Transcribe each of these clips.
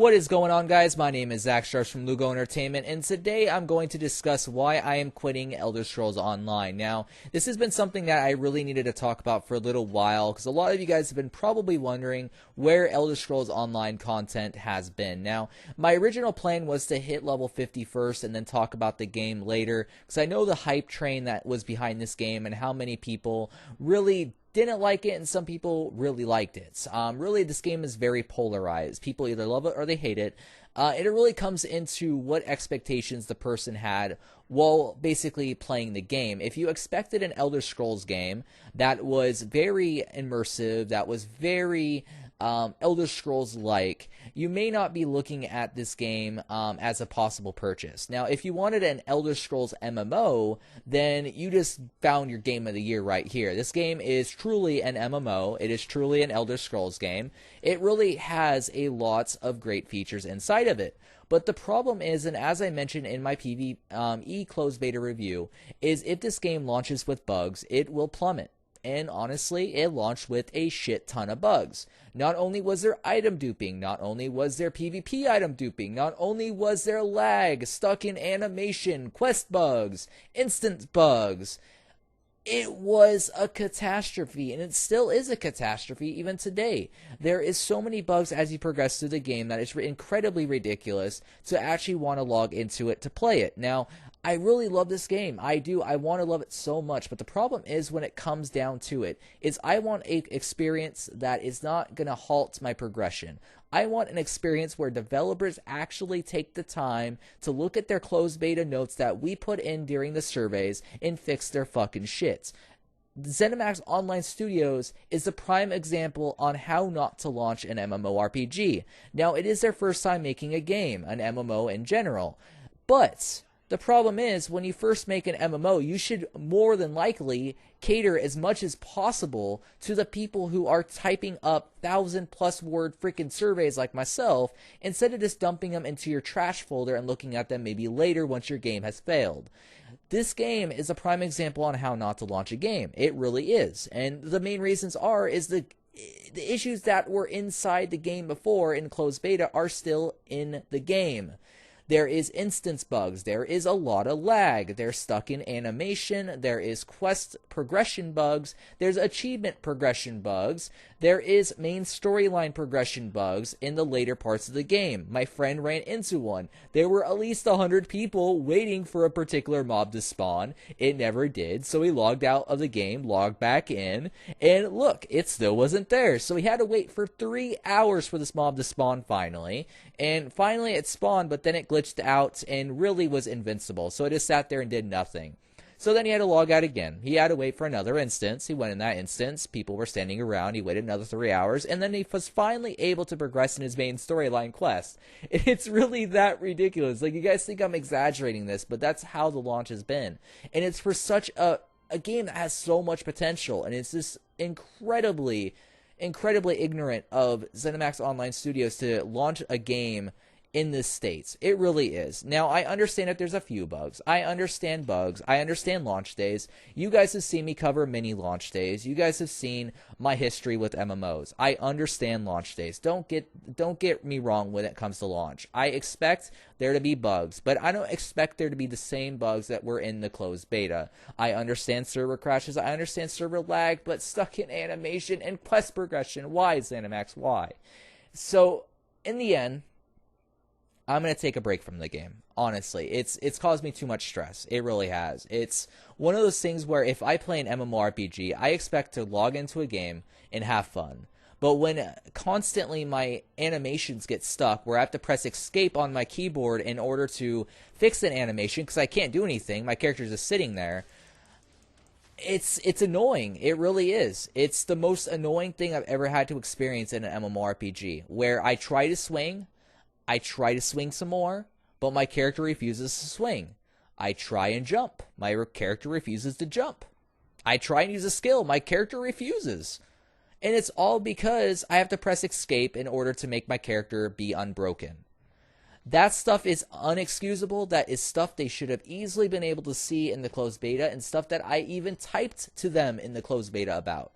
What is going on, guys? My name is Zach Stars from Lugo Entertainment, and today I'm going to discuss why I am quitting Elder Scrolls Online. Now, this has been something that I really needed to talk about for a little while, because a lot of you guys have been probably wondering where Elder Scrolls Online content has been. Now, my original plan was to hit level 50 first and then talk about the game later, because I know the hype train that was behind this game and how many people really didn't like it and some people really liked it. Really, this game is very polarized. People either love it or they hate it. It really comes into what expectations the person had while basically playing the game. If you expected an Elder Scrolls game that was very immersive, that was very Elder Scrolls-like, you may not be looking at this game as a possible purchase. Now, if you wanted an Elder Scrolls MMO, then you just found your game of the year right here. This game is truly an MMO. It is truly an Elder Scrolls game. It really has a lot of great features inside of it. But the problem is, and as I mentioned in my PvE closed beta review, is if this game launches with bugs, it will plummet. And honestly, it launched with a shit ton of bugs. Not only was there item duping, not only was there PvP item duping, not only was there lag, stuck in animation, quest bugs, instance bugs. It was a catastrophe, and it still is a catastrophe even today. There is so many bugs as you progress through the game that it's incredibly ridiculous to actually want to log into it to play it. Now, I really love this game. I do. I want to love it so much. But the problem is when it comes down to it, is I want an experience that is not going to halt my progression. I want an experience where developers actually take the time to look at their closed beta notes that we put in during the surveys and fix their fucking shit. ZENIMAX Online Studios is the prime example on how not to launch an MMORPG. Now, it is their first time making a game, an MMO in general. But the problem is, when you first make an MMO, you should more than likely cater as much as possible to the people who are typing up 1,000+ word freaking surveys like myself, instead of just dumping them into your trash folder and looking at them maybe later once your game has failed. This game is a prime example on how not to launch a game. It really is. And the main reasons is the issues that were inside the game before in closed beta are still in the game. There is instance bugs, there is a lot of lag, they're stuck in animation, there is quest progression bugs, there's achievement progression bugs, there is main storyline progression bugs in the later parts of the game. My friend ran into one. There were at least 100 people waiting for a particular mob to spawn. It never did, so he logged out of the game, logged back in, and look, it still wasn't there. So he had to wait for 3 hours for this mob to spawn finally, and finally it spawned, but then it glitched out and really was invincible, so it just sat there and did nothing. So then he had to log out again. He had to wait for another instance. He went in that instance. People were standing around. He waited another 3 hours, and then he was finally able to progress in his main storyline quest. It's really that ridiculous. Like, you guys think I'm exaggerating this, but that's how the launch has been. And it's for such a game that has so much potential, and it's just incredibly ignorant of ZeniMax Online Studios to launch a game in this state. It really is. Now, I understand that there's a few bugs. I understand bugs. I understand launch days. You guys have seen me cover many launch days. You guys have seen my history with MMOs. I understand launch days. Don't get me wrong when it comes to launch. I expect there to be bugs, but I don't expect there to be the same bugs that were in the closed beta. I understand server crashes. I understand server lag, but stuck in animation and quest progression. Why, ZeniMax? Why? So, in the end, I'm going to take a break from the game. Honestly, it's caused me too much stress. It really has. It's one of those things where if I play an MMORPG, I expect to log into a game and have fun. But when constantly my animations get stuck, where I have to press escape on my keyboard in order to fix an animation, because I can't do anything, my character's just sitting there, it's annoying. It really is. It's the most annoying thing I've ever had to experience in an MMORPG, where I try to swing some more, but my character refuses to swing. I try and jump. My character refuses to jump. I try and use a skill. My character refuses. And it's all because I have to press escape in order to make my character be unbroken. That stuff is unexcusable. That is stuff they should have easily been able to see in the closed beta, and stuff that I even typed to them in the closed beta about.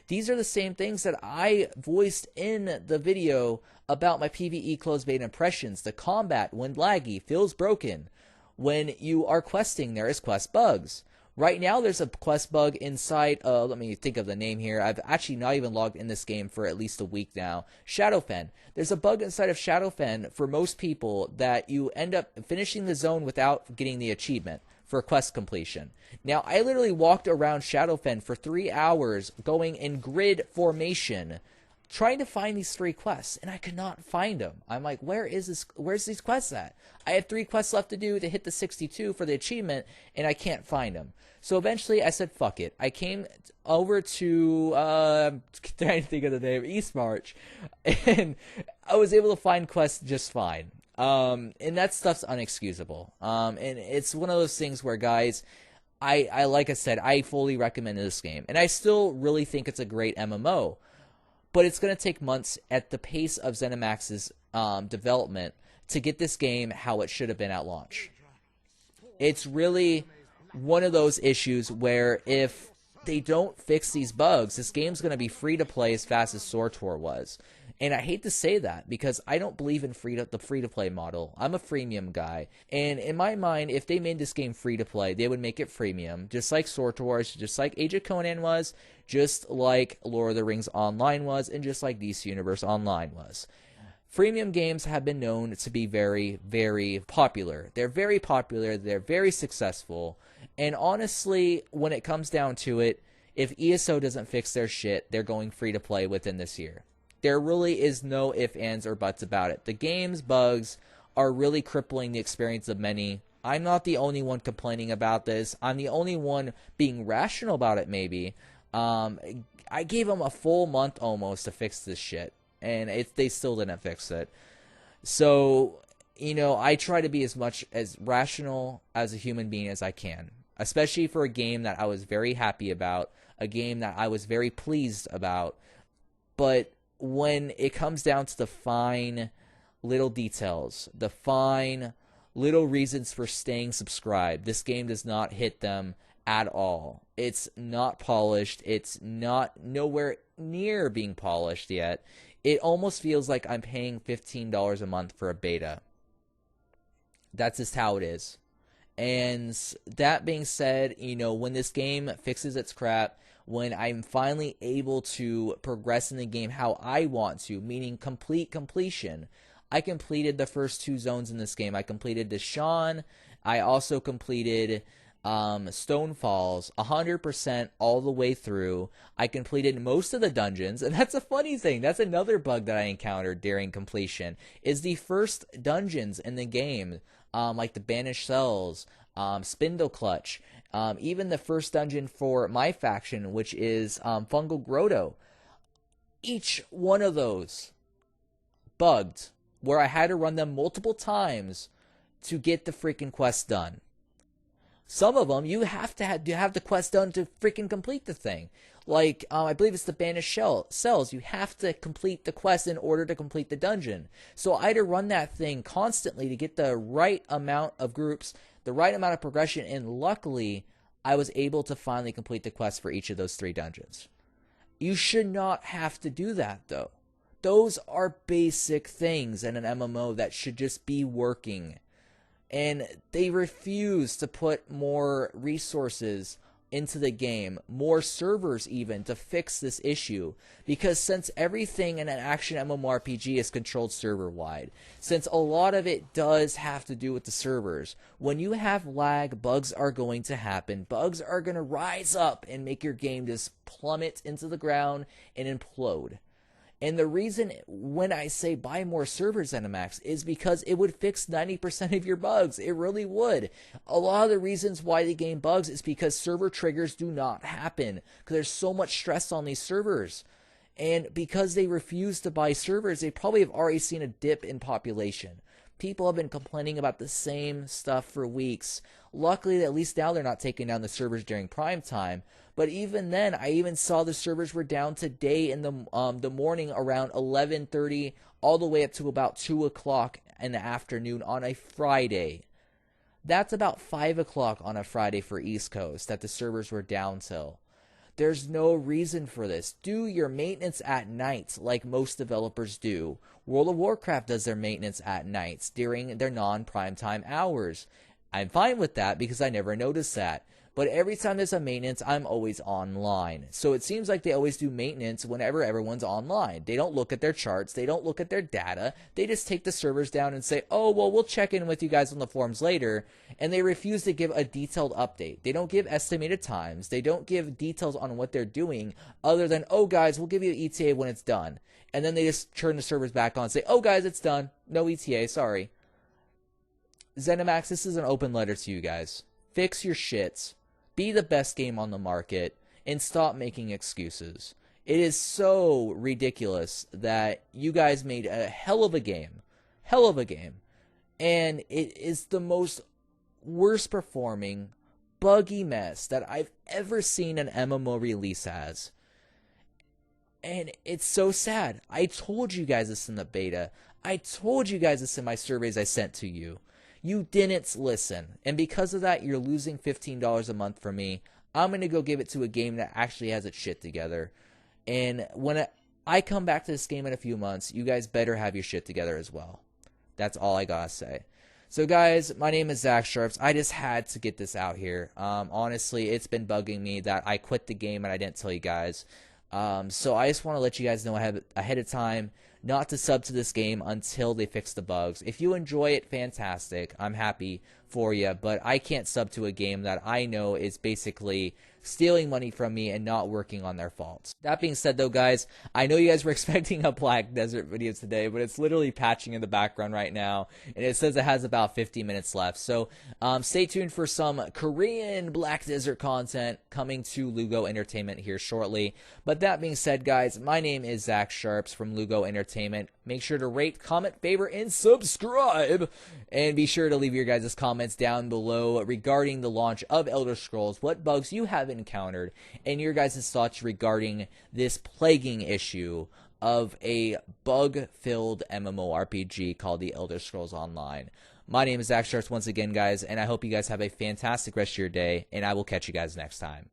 These are the same things that I voiced in the video about my PvE closed beta impressions. The combat, when laggy, feels broken. When you are questing, there is quest bugs. Right now, there's a quest bug inside, let me think of the name here. I've actually not even logged in this game for at least a week now. Shadowfen. There's a bug inside of Shadowfen for most people that you end up finishing the zone without getting the achievement for quest completion. Now, I literally walked around Shadowfen for 3 hours going in grid formation trying to find these 3 quests, and I could not find them. I'm like, where's these quests at? I had 3 quests left to do to hit the 62 for the achievement, and I can't find them. So eventually I said, fuck it. I came over to, trying to think of the name, East March, and I was able to find quests just fine. And that stuff's unexcusable. And it's one of those things where, guys, I like I said, I fully recommend this game, and I still really think it's a great MMO. But it's going to take months at the pace of ZeniMax's development to get this game how it should have been at launch. It's really one of those issues where if they don't fix these bugs, this game's going to be free to play as fast as SWTOR was. And I hate to say that because I don't believe in the free-to-play model. I'm a freemium guy. And in my mind, if they made this game free-to-play, they would make it freemium, just like SWTOR, just like Age of Conan was, just like Lord of the Rings Online was, and just like DC Universe Online was. Freemium games have been known to be very, very popular. They're very popular. They're very successful. And honestly, when it comes down to it, if ESO doesn't fix their shit, they're going free-to-play within this year. There really is no ifs, ands, or buts about it. The game's bugs are really crippling the experience of many. I'm not the only one complaining about this. I'm the only one being rational about it, maybe. I gave them a full month almost to fix this shit, and they still didn't fix it. So, you know, I try to be as much as rational as a human being as I can, especially for a game that I was very happy about, a game that I was very pleased about. But when it comes down to the fine little details, the fine little reasons for staying subscribed, this game does not hit them at all. It's not polished. It's not nowhere near being polished yet. It almost feels like I'm paying $15 a month for a beta. That's just how it is. And that being said, you know, when this game fixes its crap, when I'm finally able to progress in the game how I want to, meaning completion. I completed the first 2 zones in this game. I completed Deshaun. I also completed Stonefalls 100% all the way through. I completed most of the dungeons, and that's a funny thing. That's another bug that I encountered during completion, is the first dungeons in the game, like the Banished Cells, Spindle Clutch, even the first dungeon for my faction, which is Fungal Grotto. Each one of those bugged, where I had to run them multiple times to get the freaking quest done. Some of them, you have to have the quest done to freaking complete the thing. Like, I believe it's the Banished Cells. You have to complete the quest in order to complete the dungeon. So I had to run that thing constantly to get the right amount of groups, the right amount of progression, and luckily, I was able to finally complete the quest for each of those 3 dungeons. You should not have to do that, though. Those are basic things in an MMO that should just be working. And they refuse to put more resources into the game, more servers even, to fix this issue. Because since everything in an action MMORPG is controlled server-wide, since a lot of it does have to do with the servers, when you have lag, bugs are going to happen. Bugs are going to rise up and make your game just plummet into the ground and implode. And the reason when I say buy more servers, ZeniMax, is because it would fix 90% of your bugs. It really would. A lot of the reasons why the game bugs is because server triggers do not happen, because there's so much stress on these servers. And because they refuse to buy servers, they probably have already seen a dip in population. People have been complaining about the same stuff for weeks. Luckily, at least now they're not taking down the servers during prime time. But even then, I even saw the servers were down today in the morning around 11:30, all the way up to about 2 o'clock in the afternoon on a Friday. That's about 5 o'clock on a Friday for East Coast that the servers were down till. There's no reason for this. Do your maintenance at night like most developers do. World of Warcraft does their maintenance at nights during their non-primetime hours. I'm fine with that because I never noticed that. But every time there's a maintenance, I'm always online. So it seems like they always do maintenance whenever everyone's online. They don't look at their charts. They don't look at their data. They just take the servers down and say, oh, well, we'll check in with you guys on the forums later. And they refuse to give a detailed update. They don't give estimated times. They don't give details on what they're doing other than, oh, guys, we'll give you ETA when it's done. And then they just turn the servers back on and say, oh, guys, it's done. No ETA, sorry. ZeniMax, this is an open letter to you guys. Fix your shits. Be the best game on the market and stop making excuses. It is so ridiculous that you guys made a hell of a game. Hell of a game. And it is the most worst performing, buggy mess that I've ever seen an MMO release as. And it's so sad. I told you guys this in the beta. I told you guys this in my surveys I sent to you. You didn't listen, and because of that, you're losing $15 a month from me. I'm going to go give it to a game that actually has its shit together. And when I come back to this game in a few months, you guys better have your shit together as well. That's all I gotta say. So guys, my name is Zach Sharps. I just had to get this out here. Honestly, it's been bugging me that I quit the game and I didn't tell you guys. So I just want to let you guys know ahead of time not to sub to this game until they fix the bugs. If you enjoy it, fantastic. I'm happy for you, but I can't sub to a game that I know is basically stealing money from me and not working on their faults. That being said though, guys, I know you guys were expecting a Black Desert video today, but it's literally patching in the background right now, and it says it has about 50 minutes left. So stay tuned for some Korean Black Desert content coming to Lugo Entertainment here shortly. But that being said, guys, my name is Zach Sharps from Lugo Entertainment. Make sure to rate, comment, favorite, and subscribe. And be sure to leave your guys' comments down below regarding the launch of Elder Scrolls, what bugs you have encountered, and your guys' thoughts regarding this plaguing issue of a bug-filled MMORPG called the Elder Scrolls Online. My name is Zach Sharps once again, guys, and I hope you guys have a fantastic rest of your day, and I will catch you guys next time.